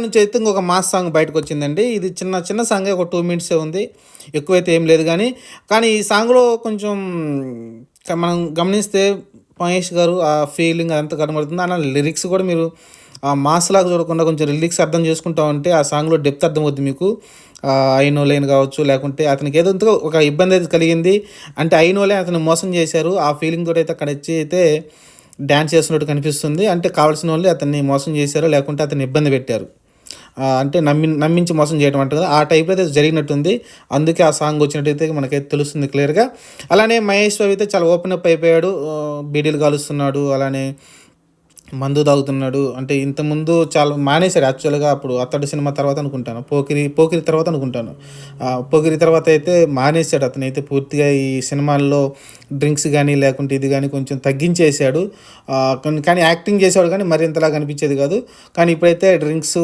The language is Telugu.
నుంచి అయితే ఇంకొక మాస్ సాంగ్ బయటకొచ్చిందండి. ఇది చిన్న చిన్న సాంగే ఒక 2 మినిట్సే ఉంది. ఎక్కువైతే ఏం లేదు గానీ, కానీ ఈ సాంగ్‌లో కొంచెం మనం గమనిస్తే మహేష్ గారు ఆ ఫీలింగ్ అదంతా కనబడుతుంది. లిరిక్స్ కూడా మీరు మాస్‌లాగా చూడకుండా కొంచెం లిరిక్స్ అర్థం చేసుకుంటా ఉంటే ఆ సాంగ్‌లో డెప్త్ అర్థమవుద్ది మీకు. 'ఐ నో' కావచ్చు, లేకుంటే అతనికి ఏదో ఎంతో ఒక ఇబ్బందయితే కలిగింది. అంటే 'ఐ నో'లే అతన్ని మోసం చేశారు. ఆ ఫీలింగ్ తోటైతే అక్కడొచ్చి అయితే డాన్స్ చేస్తున్నట్టు కనిపిస్తుంది. అంటే కావాల్సినోళ్ళే అతన్ని మోసం చేశారు, లేకుంటే అతన్ని ఇబ్బంది పెట్టారు. అంటే నమ్మించి మోసం చేయడం అంటారు కదా! ఆ టైప్‌లో అయితే జరిగినట్టుంది. అందుకే ఆ సాంగ్ వచ్చినట్టయితే మనకైతే తెలుస్తుంది క్లియర్‌గా. అలానే మహేష్ బాబు అయితే చాలా ఓపెన్ అప్ అయిపోయాడు. బీడీలు కాలుస్తున్నాడు. అలానే మందు తాగుతున్నాడు. అంటే ఇంతకుముందు చాలా మానేశాడు యాక్చువల్‌గా అప్పుడు 'అతడు' సినిమా తర్వాత అనుకుంటాను. 'పోకిరి' తర్వాత అనుకుంటాను. 'పోకిరి' తర్వాత అయితే మానేశాడు అతనైతే పూర్తిగా ఈ సినిమాల్లో డ్రింక్స్ గానీ, లేకుంటే ఇది గానీ కొంచెం తగ్గించేశాడు. కానీ యాక్టింగ్ చేసేవాడు కానీ మరి ఇంతలాగా అనిపించేది కాదు. కానీ ఇప్పుడైతే డ్రింక్సు